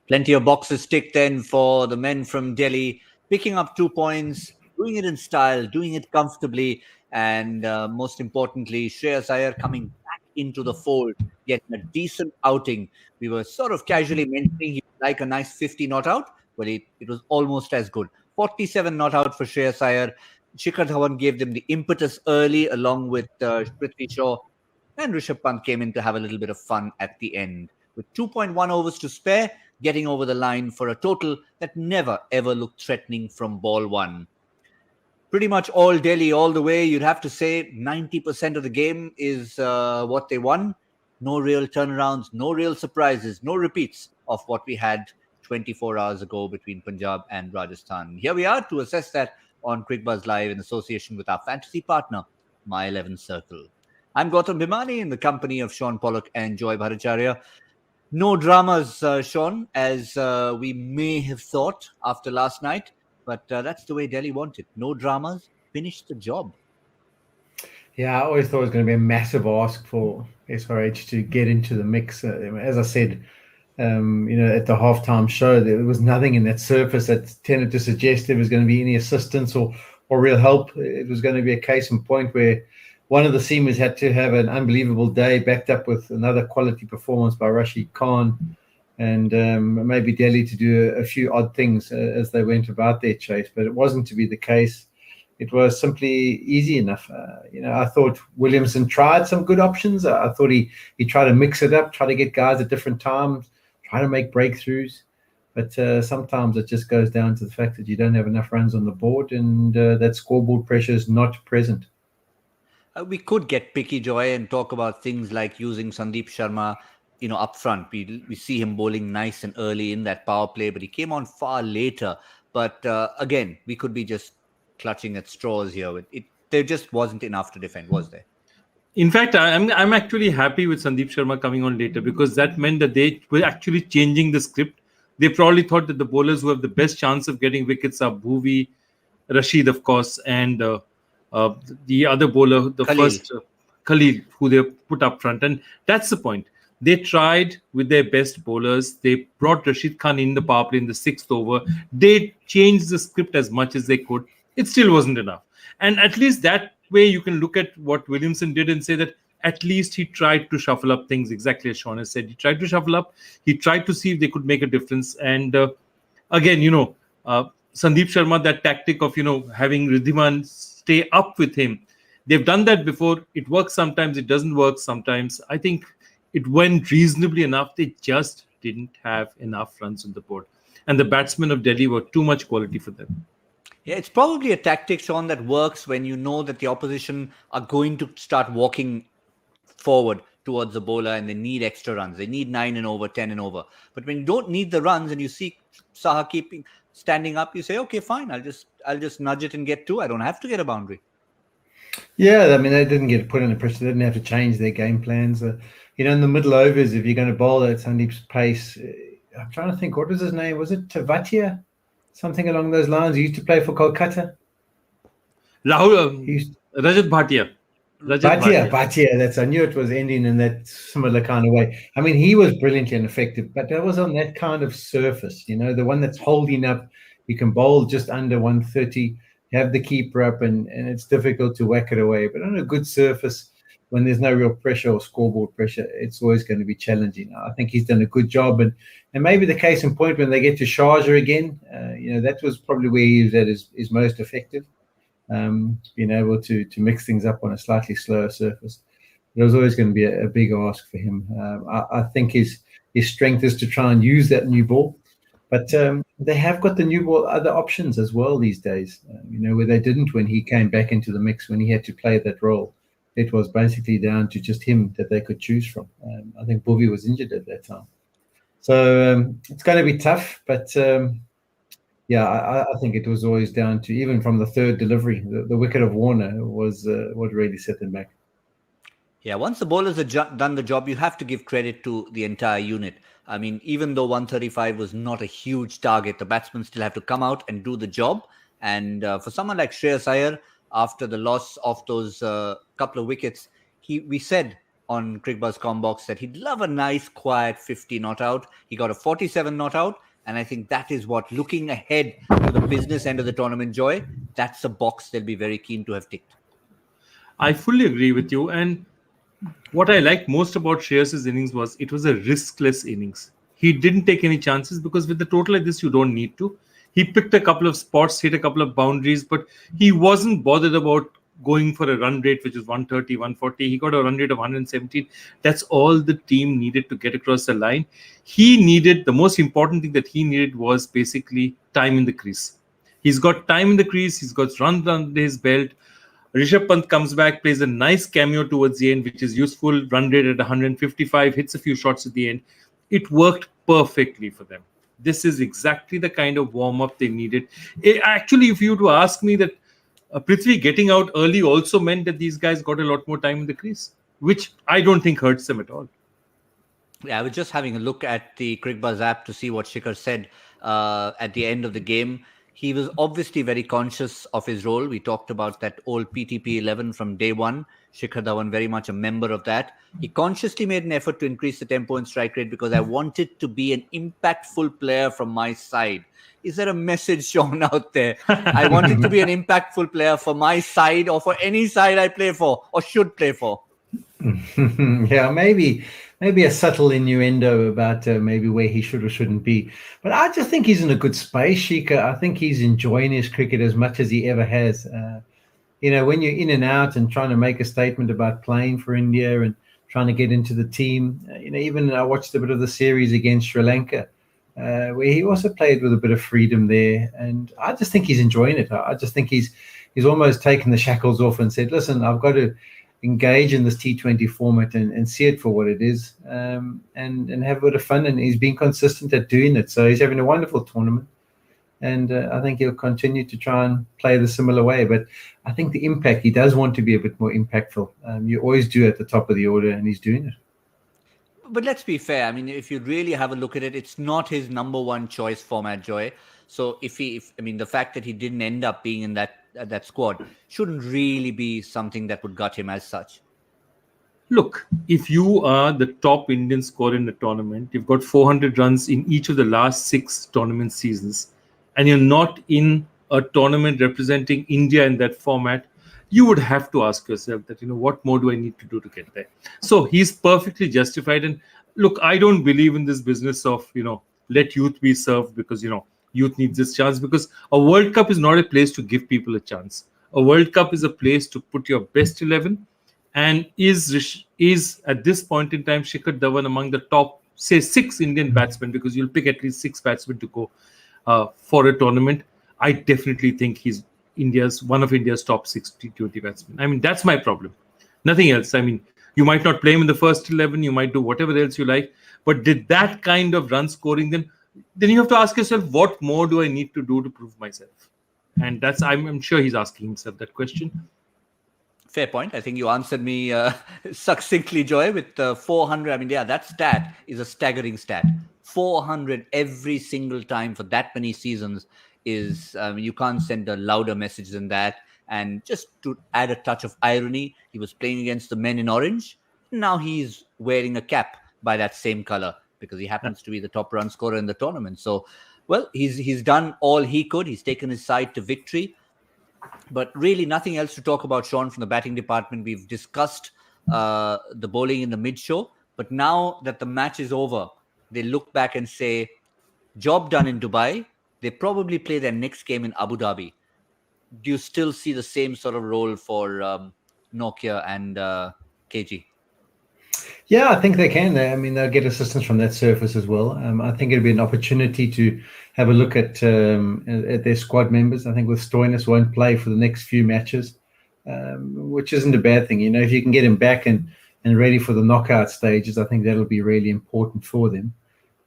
Plenty of boxes ticked then for the men from Delhi, picking up 2 points, doing it in style, doing it comfortably, and most importantly, Shreyas Iyer coming back into the fold, getting a decent outing. We were sort of casually mentioning he would like a nice 50 not out. Well, it was almost as good. 47 not out for Shreyas Iyer. Shikhar Dhawan gave them the impetus early, along with Prithvi Shaw, and Rishabh Pant came in to have a little bit of fun at the end. With 2.1 overs to spare, getting over the line for a total that never ever looked threatening from ball one. Pretty much all Delhi all the way. You'd have to say 90% of the game is what they won. No real turnarounds, no real surprises, no repeats of what we had 24 hours ago between Punjab and Rajasthan. Here we are to assess that on Cricbuzz Live in association with our fantasy partner, My 11 Circle. I'm Gautam Bhimani in the company of Shaun Pollock and Joy Bhattacharjya. No dramas, Shaun, as we may have thought after last night, but that's the way Delhi wanted. No dramas, finish the job. Yeah, I always thought it was going to be a massive ask for SRH to get into the mix. As I said, at the halftime show, there was nothing in that surface that tended to suggest there was going to be any assistance or real help. It was going to be a case in point where one of the seamers had to have an unbelievable day, backed up with another quality performance by Rashid Khan, and maybe Delhi to do a few odd things as they went about their chase. But it wasn't to be the case. It was simply easy enough. I thought Williamson tried some good options. I thought he tried to mix it up, try to get guys at different times, try to make breakthroughs. But sometimes it just goes down to the fact that you don't have enough runs on the board, and that scoreboard pressure is not present. We could get picky, Joy, and talk about things like using Sandeep Sharma, up front. We see him bowling nice and early in that power play, but he came on far later. But again, we could be just clutching at straws here. There just wasn't enough to defend, was there? In fact, I'm actually happy with Sandeep Sharma coming on later, because that meant that they were actually changing the script. They probably thought that the bowlers who have the best chance of getting wickets are Bhuvi, Rashid, of course, and the other bowler, the Khalil. first Khalil, who they put up front. And that's the point. They tried with their best bowlers. They brought Rashid Khan in the power play in the 6th over. They changed the script as much as they could. It still wasn't enough. And at least that way you can look at what Williamson did and say that at least he tried to shuffle up things, exactly as Shaun has said. He tried to shuffle up. He tried to see if they could make a difference. And again, Sandeep Sharma, that tactic of, having Ridhiman stay up with him. They've done that before. It works sometimes. It doesn't work sometimes. I think it went reasonably enough. They just didn't have enough runs on the board. And the batsmen of Delhi were too much quality for them. Yeah, it's probably a tactic, Shaun, that works when you know that the opposition are going to start walking forward towards the bowler and they need extra runs. They need 9 and over, 10 and over. But when you don't need the runs and you see Saha standing up, you say, okay, fine, I'll just nudge it and get 2. I don't have to get a boundary. Yeah, I mean, they didn't get put under pressure. They didn't have to change their game plans. In the middle overs, if you're going to bowl at Sandeep's pace, I'm trying to think, what was his name? Was it Tavatia? Something along those lines. He used to play for Kolkata. Rajat Bhatia. Bhatia. I knew it was ending in that similar kind of way. I mean, he was brilliantly ineffective, but that was on that kind of surface, the one that's holding up. You can bowl just under 130, have the keeper up, and it's difficult to whack it away. But on a good surface, when there's no real pressure or scoreboard pressure, it's always going to be challenging. I think he's done a good job. And maybe the case in point when they get to Sharjah again, that was probably where he was at his most effective, being able to mix things up on a slightly slower surface. But it was always going to be a big ask for him. I think his strength is to try and use that new ball. But they have got the new ball, other options as well these days, where they didn't when he came back into the mix, when he had to play that role. It was basically down to just him that they could choose from. I think Bhuvi was injured at that time. So it's going to be tough. But, I think it was always down to, even from the third delivery, the wicket of Warner was what really set them back. Yeah, once the bowlers have done the job, you have to give credit to the entire unit. I mean, even though 135 was not a huge target, the batsmen still have to come out and do the job. And for someone like Shreyas Iyer, after the loss of those couple of wickets, we said on Cricbuzz Combox that he'd love a nice, quiet 50 not out. He got a 47 not out. And I think that is what, looking ahead to the business end of the tournament, Joy, that's a box they'll be very keen to have ticked. I fully agree with you. And what I liked most about Shreyas's innings was it was a riskless innings. He didn't take any chances because with the total like this, you don't need to. He picked a couple of spots, hit a couple of boundaries, but he wasn't bothered about going for a run rate which is 130, 140. He got a run rate of 117. That's all the team needed to get across the line. The most important thing that he needed was basically time in the crease. He's got time in the crease. He's got runs under his belt. Rishabh Pant comes back, plays a nice cameo towards the end, which is useful. Run rate at 155, hits a few shots at the end. It worked perfectly for them. This is exactly the kind of warm-up they needed. Actually, if you were to ask me that Prithvi getting out early also meant that these guys got a lot more time in the crease, which I don't think hurts them at all. Yeah, I was just having a look at the Cricbuzz app to see what Shikhar said at the end of the game. He was obviously very conscious of his role. We talked about that old PTP 11 from day one. Shikhar Dhawan, very much a member of that. He consciously made an effort to increase the tempo and strike rate because I wanted to be an impactful player from my side. Is there a message, Shaun, out there? I wanted to be an impactful player for my side or for any side I play for or should play for. Yeah, maybe a subtle innuendo about maybe where he should or shouldn't be. But I just think he's in a good space, Shikhar. I think he's enjoying his cricket as much as he ever has. When you're in and out and trying to make a statement about playing for India and trying to get into the team, even I watched a bit of the series against Sri Lanka, where he also played with a bit of freedom there. And I just think he's enjoying it. I just think he's almost taken the shackles off and said, listen, I've got to engage in this T20 format and see it for what it is, and have a bit of fun. And he's been consistent at doing it. So he's having a wonderful tournament. And I think he'll continue to try and play the similar way. But I think the impact, he does want to be a bit more impactful. You always do at the top of the order, and he's doing it. But let's be fair. I mean, if you really have a look at it, it's not his number one choice format, Joy. So the fact that he didn't end up being in that squad shouldn't really be something that would gut him as such. Look, if you are the top Indian scorer in the tournament, you've got 400 runs in each of the last 6 tournament seasons, and you're not in a tournament representing India in that format, you would have to ask yourself that, what more do I need to do to get there? So he's perfectly justified. And look, I don't believe in this business of, let youth be served because, youth needs this chance, because a World Cup is not a place to give people a chance. A World Cup is a place to put your best 11. And is at this point in time, Shikhar Dhawan among the top, say, 6 Indian batsmen, because you'll pick at least 6 batsmen to go for a tournament. I definitely think he's one of India's top 6 T20 batsmen. I mean, that's my problem. Nothing else. I mean, you might not play him in the first 11. You might do whatever else you like. But did that kind of run scoring, then you have to ask yourself, what more do I need to do to prove myself? And I'm sure he's asking himself that question. Fair point. I think you answered me succinctly, Joy, with 400. I mean, yeah, that stat is a staggering stat. 400 every single time for that many seasons is, you can't send a louder message than that. And just to add a touch of irony, he was playing against the men in orange. Now he's wearing a cap by that same color because he happens to be the top run scorer in the tournament. So, well, he's done all he could. He's taken his side to victory. But really nothing else to talk about, Shaun, from the batting department. We've discussed the bowling in the mid-show. But now that the match is over, they look back and say, job done in Dubai. They probably play their next game in Abu Dhabi. Do you still see the same sort of role for Nokia and KG? Yeah, I think they can. They'll get assistance from that surface as well. I think it'll be an opportunity to have a look at their squad members. I think with Stoinis won't play for the next few matches, which isn't a bad thing. If you can get him back and ready for the knockout stages, I think that'll be really important for them.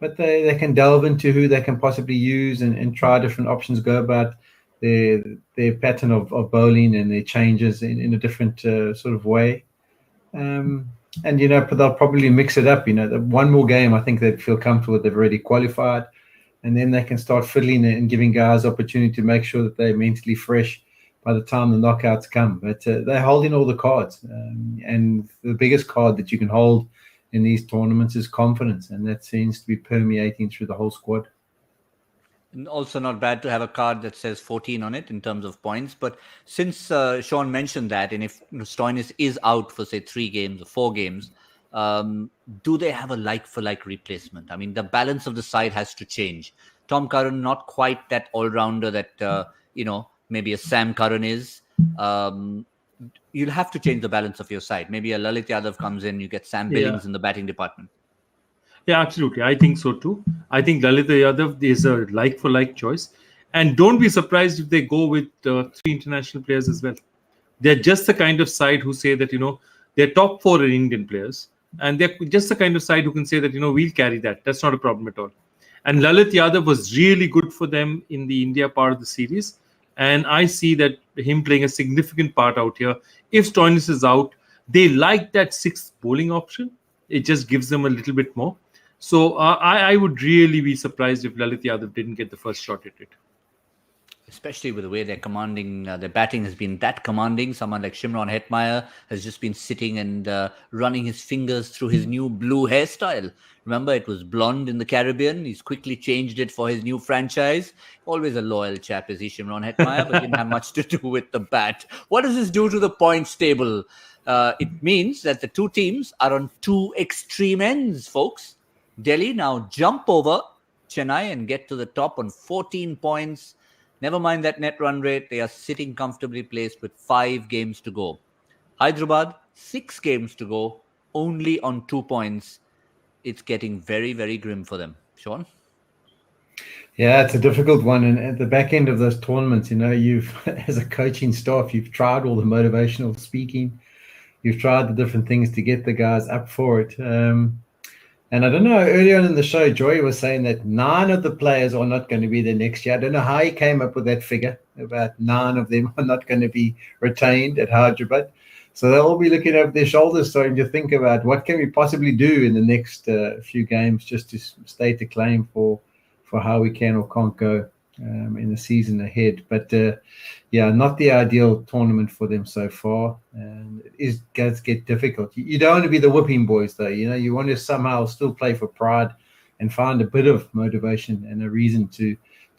But they can delve into who they can possibly use and try different options, go about their pattern of bowling and their changes in a different sort of way. And, they'll probably mix it up. The one more game, I think they'd feel comfortable. They've already qualified. And then they can start fiddling and giving guys opportunity to make sure that they're mentally fresh by the time the knockouts come. But they're holding all the cards. And the biggest card that you can hold in these tournaments is confidence. And that seems to be permeating through the whole squad. And also not bad to have a card that says 14 on it in terms of points. But since Shaun mentioned that, and if Stoinis is out for, say, 3 games or 4 games, do they have a like-for-like replacement? I mean, the balance of the side has to change. Tom Curran, not quite that all-rounder that, maybe a Sam Curran is. You'll have to change the balance of your side. Maybe a Lalit Yadav comes in, you get Sam Billings in the batting department. Yeah, absolutely. I think so too. I think Lalit Yadav is a like-for-like choice. And don't be surprised if they go with 3 international players as well. They're just the kind of side who say that, they're top 4 in Indian players. And they're just the kind of side who can say that, we'll carry that. That's not a problem at all. And Lalit Yadav was really good for them in the India part of the series. And I see that him playing a significant part out here. If Stoinis is out, they like that 6th bowling option. It just gives them a little bit more. So I would really be surprised if Lalit Yadav didn't get the first shot at it. Especially with the way they're commanding, their batting has been that commanding. Someone like Shimron Hetmeyer has just been sitting and running his fingers through his new blue hairstyle. Remember, it was blonde in the Caribbean. He's quickly changed it for his new franchise. Always a loyal chap, is he, Shimron Hetmeyer, but didn't have much to do with the bat. What does this do to the points table? It means that the 2 teams are on 2 extreme ends, folks. Delhi now jump over Chennai and get to the top on 14 points. Never mind that net run rate. They are sitting comfortably placed with 5 games to go. Hyderabad, 6 games to go, only on 2 points. It's getting very, very grim for them. Shaun? Yeah, it's a difficult one. And at the back end of those tournaments, you've, as a coaching staff, you've tried all the motivational speaking. You've tried the different things to get the guys up for it. And I don't know, earlier on in the show, Joy was saying that 9 of the players are not going to be there next year. I don't know how he came up with that figure. About 9 of them are not going to be retained at Hyderabad. So they'll all be looking over their shoulders, starting to think about what can we possibly do in the next few games just to stay to claim for how we can or can't go in the season ahead. But not the ideal tournament for them so far. And it is going to get difficult. You don't want to be the whipping boys, though. You want to somehow still play for pride and find a bit of motivation and a reason to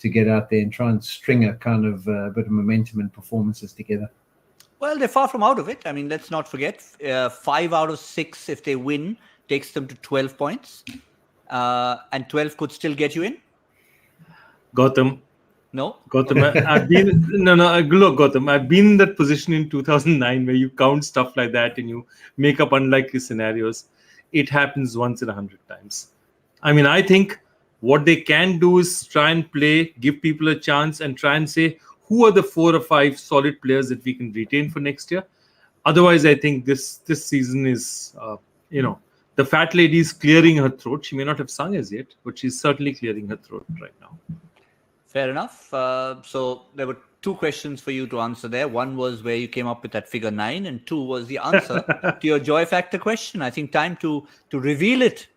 get out there and try and string a kind of bit of momentum and performances together. Well, they're far from out of it. I mean, let's not forget, 5 out of 6, if they win, takes them to 12 points. And 12 could still get you in? Gautam. No? Gautam, look, Gautam, I've been in that position in 2009 where you count stuff like that and you make up unlikely scenarios. It happens once in 100 times. I mean, I think what they can do is try and play, give people a chance and try and say, who are the 4 or 5 solid players that we can retain for next year? Otherwise, I think this season is, the fat lady is clearing her throat. She may not have sung as yet, but she's certainly clearing her throat right now. Fair enough. So there were 2 questions for you to answer there. One was where you came up with that figure 9, and 2 was the answer to your joy factor question. I think time to reveal it.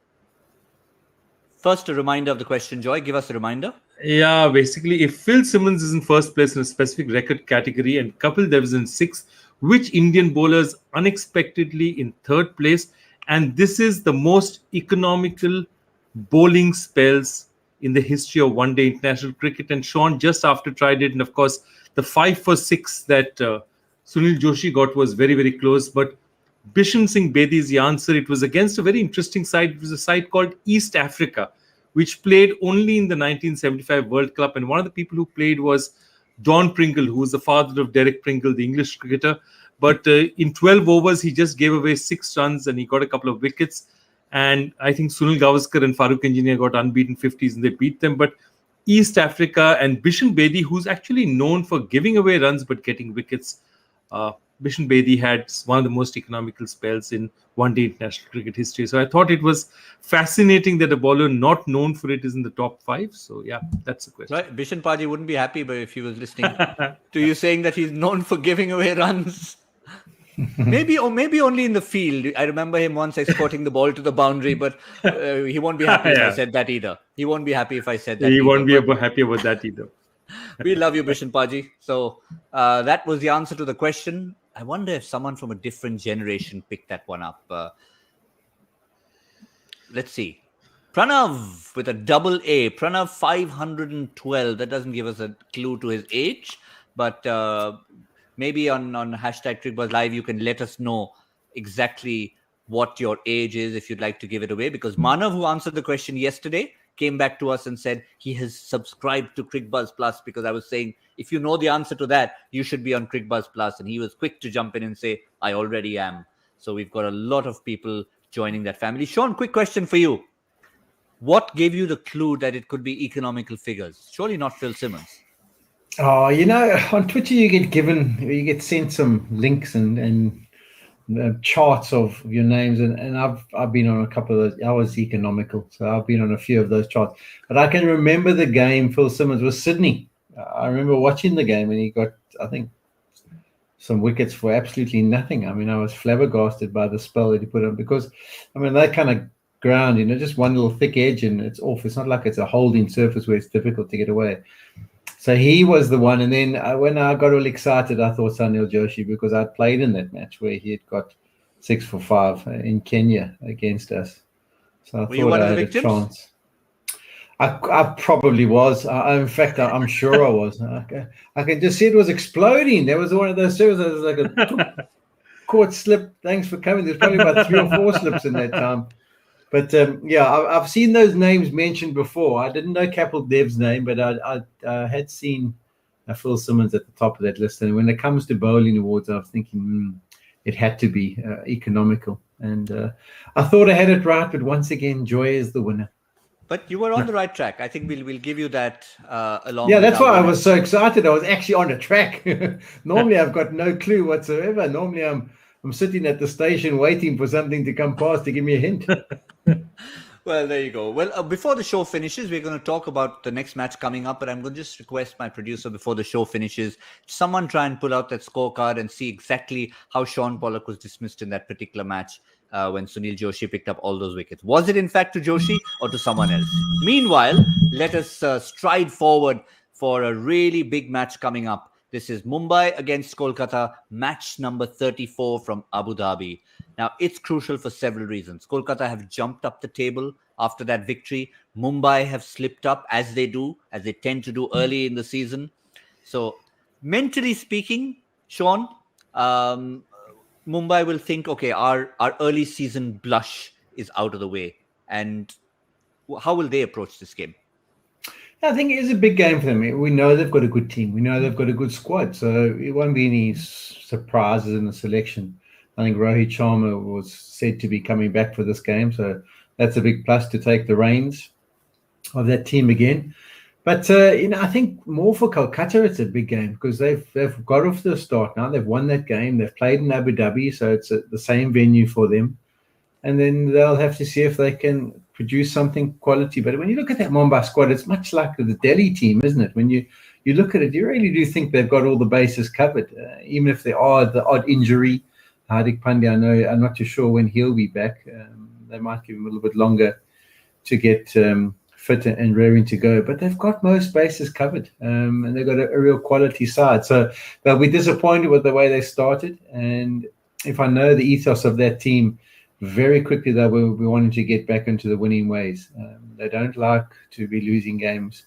First, a reminder of the question, Joy. Give us a reminder. Yeah, basically, if Phil Simmons is in first place in a specific record category and Kapil Dev is in 6th, which Indian bowlers unexpectedly in 3rd place? And this is the most economical bowling spells in the history of one-day international cricket. And Shaun just after tried it. And of course, the 5 for 6 that Sunil Joshi got was very, very close. But Bishan Singh Bedi is the answer. It was against a very interesting side. It was a side called East Africa, which played only in the 1975 World Cup. And one of the people who played was Don Pringle, who was the father of Derek Pringle, the English cricketer. But in 12 overs, he just gave away 6 runs and he got a couple of wickets. And I think Sunil Gavaskar and Farooq Engineer got unbeaten 50s and they beat them. But East Africa and Bishan Bedi, who's actually known for giving away runs but getting wickets, Bishan Bedi had one of the most economical spells in one-day international cricket history. So I thought it was fascinating that a bowler not known for it is in the top 5. So yeah, that's the question. Right. Bishan Paji wouldn't be happy but if he was listening to you saying that he's known for giving away runs. Maybe only in the field. I remember him once escorting the ball to the boundary, but he won't be happy if I said that either. He won't be happy if I said that. He won't be happy about that either. We love you, Bishan Paji. So that was the answer to the question. I wonder if someone from a different generation picked that one up. Let's see. Pranav with a double A. Pranav 512. That doesn't give us a clue to his age, but maybe on hashtag Cricbuzz Live, you can let us know exactly what your age is if you'd like to give it away. Because Manav, who answered the question yesterday, came back to us and said he has subscribed to Cricbuzz Plus, because I was saying, if you know the answer to that, you should be on Cricbuzz Plus. And he was quick to jump in and say, I already am. So we've got a lot of people joining that family. Shaun, quick question for you. What gave you the clue that it could be economical figures? Surely not Phil Simmons. Oh, on Twitter you get sent some links and charts of your names, and I've been on a couple of those. I was economical, so I've been on a few of those charts. But I can remember the game Phil Simmons was Sydney. I remember watching the game, and he got, I think, some wickets for absolutely nothing. I mean, I was flabbergasted by the spell that he put on, because, I mean, that kind of ground, just one little thick edge and it's off. It's not like it's a holding surface where it's difficult to get away. So he was the one. And then when I got all excited, I thought Sunil Joshi, because I'd played in that match where he had got 6 for 5 in Kenya against us. So I thought I had a chance. I probably was. In fact, I'm sure I was. I can just see it was exploding. There was one of those services, like a court slip. Thanks for coming. There's probably about 3 or 4 slips in that time. But I've seen those names mentioned before. I didn't know Kapil Dev's name, but I had seen Phil Simmons at the top of that list. And when it comes to bowling awards, I was thinking it had to be economical. And I thought I had it right, but once again, Joy is the winner. But you were on the right track. I think we'll give you that along. Yeah, that's why I was so excited. I was actually on a track. Normally, I've got no clue whatsoever. Normally, I'm sitting at the station waiting for something to come past to give me a hint. Well, there you go. Well, before the show finishes, we're going to talk about the next match coming up. But I'm going to just request my producer before the show finishes, someone try and pull out that scorecard and see exactly how Shaun Pollock was dismissed in that particular match when Sunil Joshi picked up all those wickets. Was it in fact to Joshi or to someone else? Meanwhile, let us stride forward for a really big match coming up. This is Mumbai against Kolkata, match number 34 from Abu Dhabi. Now, it's crucial for several reasons. Kolkata have jumped up the table after that victory. Mumbai have slipped up, as they tend to do early in the season. So, mentally speaking, Shaun, Mumbai will think, okay, our early season blush is out of the way. And how will they approach this game? I think it is a big game for them. We know they've got a good team. We know they've got a good squad. So it won't be any surprises in the selection. I think Rohit Sharma was said to be coming back for this game. So that's a big plus to take the reins of that team again. But, I think more for Kolkata, it's a big game because they've got off to the start now. They've won that game. They've played in Abu Dhabi, so it's the same venue for them. And then they'll have to see if they can produce something quality. But when you look at that Mumbai squad, it's much like the Delhi team, isn't it? When you look at it, you really do think they've got all the bases covered, even if there are the odd injury. Hardik Pandya, I'm not too sure when he'll be back. They might give him a little bit longer to get fit and raring to go. But they've got most bases covered, and they've got a real quality side. So they'll be disappointed with the way they started. And if I know the ethos of that team, very quickly they will be wanting to get back into the winning ways. They don't like to be losing games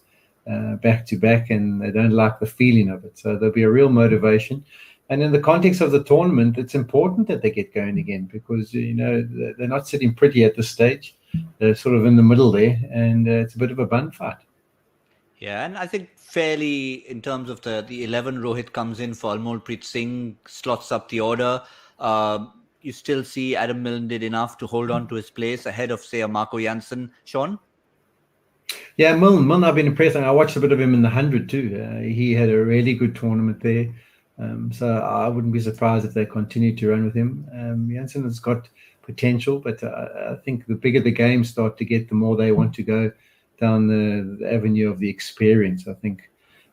back to back, and they don't like the feeling of it. So there'll be a real motivation. And in the context of the tournament, it's important that they get going again because, they're not sitting pretty at this stage. They're sort of in the middle there, and it's a bit of a bun fight. Yeah, and I think fairly in terms of the 11, Rohit comes in for Almolpreet Singh, slots up the order. You still see Adam Milne did enough to hold on to his place ahead of, say, a Marco Jansen. Shaun? Yeah, Milne, I've been impressed. I watched a bit of him in the 100 too. He had a really good tournament there. So I wouldn't be surprised if they continue to run with him. Jansen has got potential, but I think the bigger the games start to get, the more they want to go down the avenue of the experience, I think.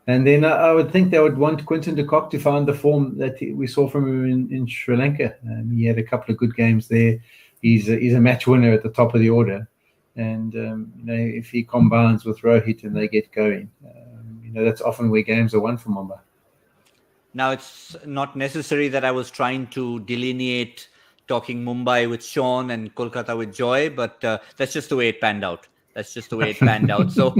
And then I would think they would want Quinton de Kock to find the form that we saw from him in Sri Lanka. He had a couple of good games there. He's a match winner at the top of the order. And, if he combines with Rohit and they get going, That's often where games are won for Mumbai. Now, it's not necessary that I was trying to delineate talking Mumbai with Shaun and Kolkata with Joy, but that's just the way it panned out. That's just the way it panned out. So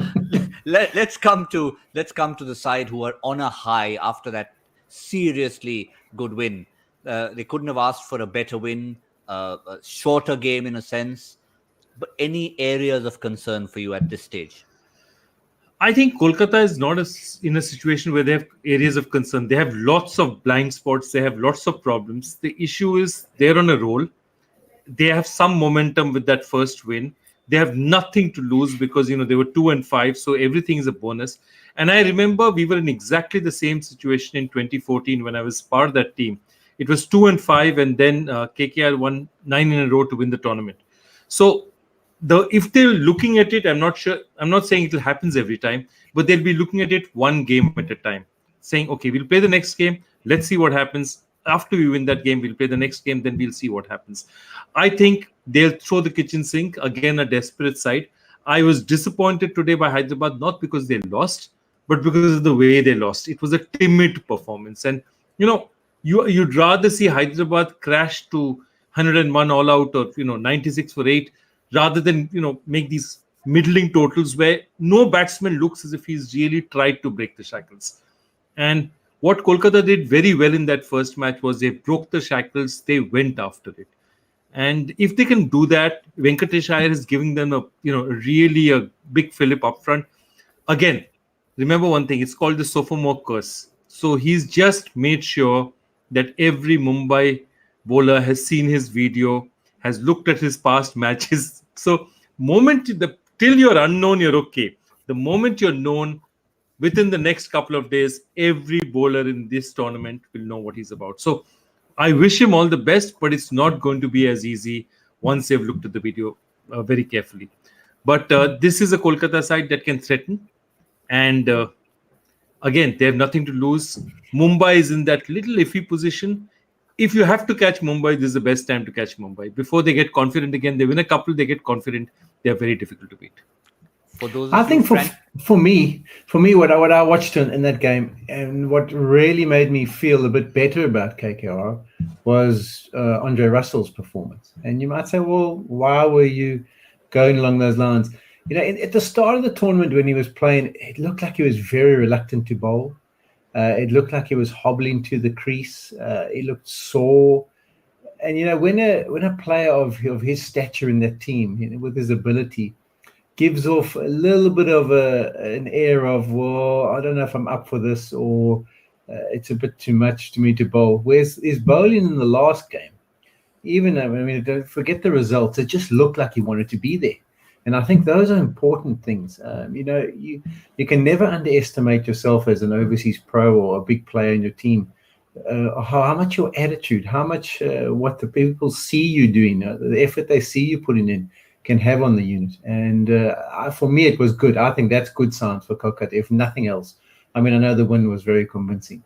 let's come to the side who are on a high after that seriously good win. They couldn't have asked for a better win, a shorter game in a sense. But any areas of concern for you at this stage? I think Kolkata is not in a situation where they have areas of concern. They have lots of blind spots. They have lots of problems. The issue is they're on a roll. They have some momentum with that first win. They have nothing to lose because they were 2-5, so everything is a bonus. And I remember we were in exactly the same situation in 2014 when I was part of that team. It was 2-5, and then KKR won 9 in a row to win the tournament. So if they're looking at it, I'm not sure. I'm not saying it will happen every time, but they'll be looking at it one game at a time, saying, okay, we'll play the next game. Let's see what happens. After we win that game, we'll play the next game. Then we'll see what happens. I think they'll throw the kitchen sink. Again, a desperate side. I was disappointed today by Hyderabad, not because they lost, but because of the way they lost. It was a timid performance. And, you'd rather see Hyderabad crash to 101 all out or, 96 for 8, rather than, make these middling totals where no batsman looks as if he's really tried to break the shackles. And what Kolkata did very well in that first match was they broke the shackles, they went after it. And if they can do that, Venkatesh Iyer is giving them really a big fillip up front. Again, remember one thing, it's called the sophomore curse. So he's just made sure that every Mumbai bowler has seen his video, has looked at his past matches. So till you're unknown, you're okay. The moment you're known, within the next couple of days, every bowler in this tournament will know what he's about. So I wish him all the best, but it's not going to be as easy once they've looked at the video very carefully. But this is a Kolkata side that can threaten. And again, they have nothing to lose. Mumbai is in that little iffy position. If you have to catch Mumbai, this is the best time to catch Mumbai. Before they get confident again, they win a couple, they get confident. They are very difficult to beat. For those, I think for me, what I watched in that game, and what really made me feel a bit better about KKR was Andre Russell's performance. And you might say, well, why were you going along those lines? At the start of the tournament when he was playing, it looked like he was very reluctant to bowl. It looked like he was hobbling to the crease. He looked sore. And, when a player of his stature in that team, with his ability, gives off a little bit of an air of, well, I don't know if I'm up for this, or it's a bit too much to me to bowl. Whereas his bowling in the last game, don't forget the results, it just looked like he wanted to be there. And I think those are important things. You can never underestimate yourself as an overseas pro or a big player in your team. How much your attitude, how much what the people see you doing, the effort they see you putting in can have on the unit. And for me, it was good. I think that's good signs for Kolkata, if nothing else. I know the win was very convincing.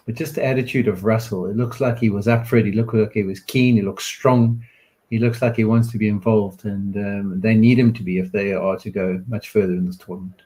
But just the attitude of Russell, it looks like he was up for it. He looked like he was keen. He looks strong. He looks like he wants to be involved, and they need him to be if they are to go much further in this tournament.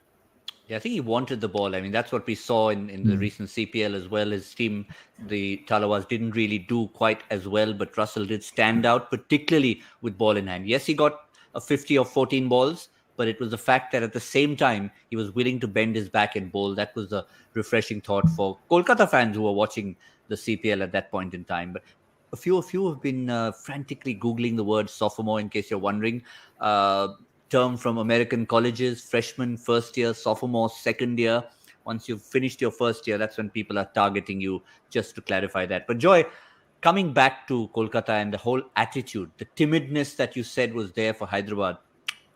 Yeah, I think he wanted the ball. That's what we saw in the recent CPL as well. His team, the Talawas, didn't really do quite as well, but Russell did stand out, particularly with ball in hand. Yes, he got a 50 or 14 balls, but it was the fact that at the same time, he was willing to bend his back and bowl. That was a refreshing thought for Kolkata fans who were watching the CPL at that point in time. But a few of you have been frantically Googling the word sophomore, in case you're wondering. Term from American colleges, freshman, first year, sophomore, second year. Once you've finished your first year, that's when people are targeting you, just to clarify that. But Joy, coming back to Kolkata and the whole attitude, the timidness that you said was there for Hyderabad,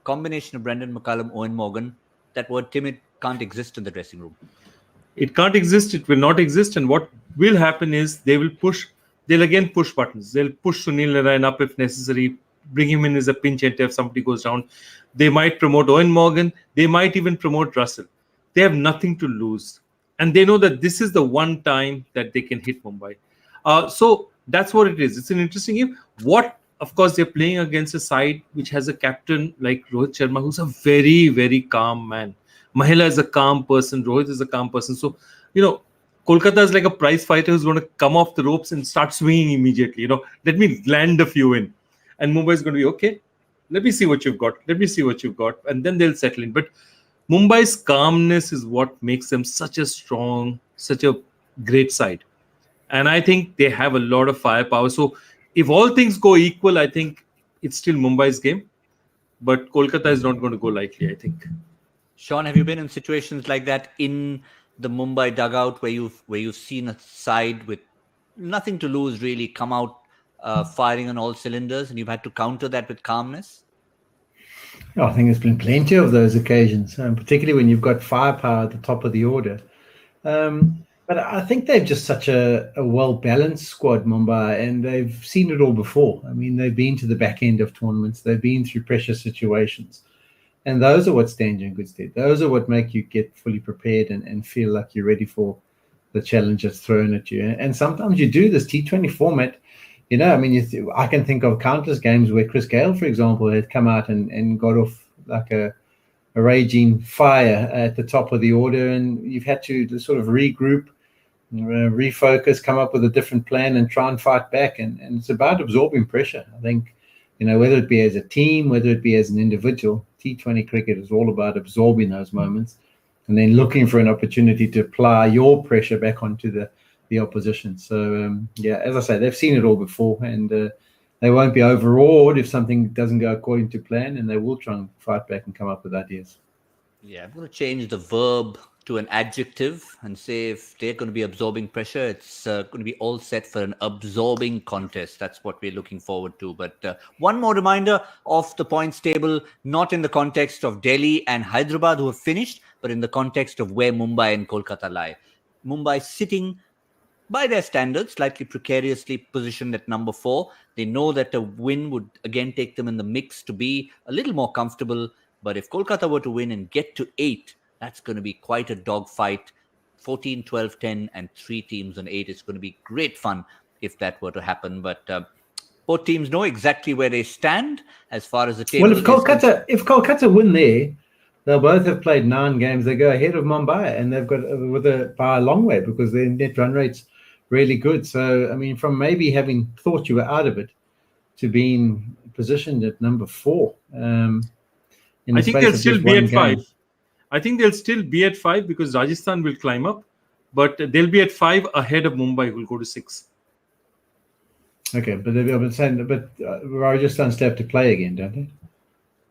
combination of Brendan McCullum, Owen Morgan, that word timid can't exist in the dressing room. It can't exist. It will not exist. And what will happen is they'll again push buttons. They'll push Sunil Narayan up if necessary, bring him in as a pinch hitter if somebody goes down. They might promote Owen Morgan. They might even promote Russell. They have nothing to lose. And they know that this is the one time that they can hit Mumbai. So that's what it is. It's an interesting game. Of course, they're playing against a side which has a captain like Rohit Sharma, who's a very, very calm man. Mahela is a calm person. Rohit is a calm person. So, Kolkata is like a prize fighter who's going to come off the ropes and start swinging immediately. Let me land a few in. And Mumbai is going to be, okay, let me see what you've got. Let me see what you've got. And then they'll settle in. But Mumbai's calmness is what makes them such a strong, such a great side. And I think they have a lot of firepower. So if all things go equal, I think it's still Mumbai's game. But Kolkata is not going to go lightly, I think. Shaun, have you been in situations like that in the Mumbai dugout where you've seen a side with nothing to lose really come out firing on all cylinders, and you've had to counter that with calmness? Oh, I think there's been plenty of those occasions, particularly when you've got firepower at the top of the order. But I think they've just such a well-balanced squad, Mumbai, and they've seen it all before. I mean, they've been to the back end of tournaments. They've been through pressure situations. And those are what stand you in good stead. Those are what make you get fully prepared and feel like you're ready for the challenge that's thrown at you. And sometimes you do this T20 format. I can think of countless games where Chris Gale, for example, had come out and got off like a raging fire at the top of the order, and you've had to sort of regroup, refocus, come up with a different plan and try and fight back. And it's about absorbing pressure. I think, whether it be as a team, whether it be as an individual, T20 cricket is all about absorbing those moments and then looking for an opportunity to apply your pressure back onto the opposition. So, as I say, they've seen it all before, and they won't be overawed if something doesn't go according to plan, and they will try and fight back and come up with ideas. Yeah, I'm going to change the verb to an adjective and say if they're going to be absorbing pressure, it's going to be all set for an absorbing contest. That's what we're looking forward to. But one more reminder of the points table, not in the context of Delhi and Hyderabad who have finished, but in the context of where Mumbai and Kolkata lie. Mumbai sitting, by their standards, slightly precariously positioned at number 4. They know that a win would again take them in the mix to be a little more comfortable. But if Kolkata were to win and get to 8, that's going to be quite a dogfight. 14, 12, 10, and 3 teams on 8. It's going to be great fun if that were to happen. But both teams know exactly where they stand as far as the table. Well, if Kolkata win there, they'll both have played 9 games. They go ahead of Mumbai, and they've got by a long way because their net run rate's really good. So, I mean, from maybe having thought you were out of it to being positioned at number 4. I think they'll still be at 5. I think they'll still be at 5 because Rajasthan will climb up, but they'll be at 5 ahead of Mumbai, who will go to 6. Okay, but Rajasthan still have to play again, don't they?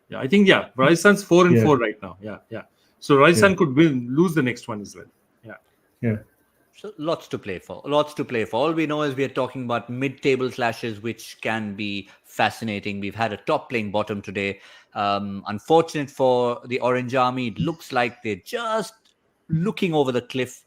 Yeah, I think Rajasthan's 4 and 4 right now. Yeah. So Rajasthan could lose the next one as well. Yeah. So lots to play for. All we know is we are talking about mid-table clashes, which can be fascinating. We've had a top playing bottom today. Unfortunate for the Orange Army. It looks like they're just looking over the cliff.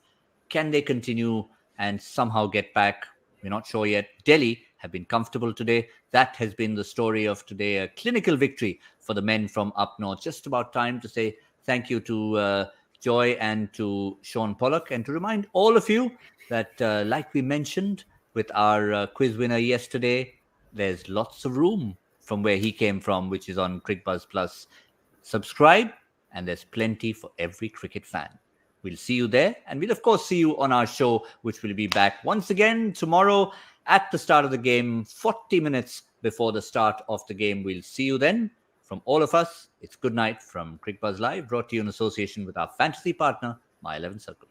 Can they continue and somehow get back? We're not sure yet. Delhi have been comfortable today. That has been the story of today. A clinical victory for the men from up north. Just about time to say thank you to Joy and to Shaun Pollock, and to remind all of you that, like we mentioned with our quiz winner yesterday, there's lots of room from where he came from, which is on Cricbuzz Plus. Subscribe, and there's plenty for every cricket fan. We'll see you there, and we'll of course see you on our show, which will be back once again tomorrow at the start of the game, 40 minutes before the start of the game. We'll see you then. From all of us, it's good night from Cricbuzz Live, brought to you in association with our fantasy partner, My 11 Circle.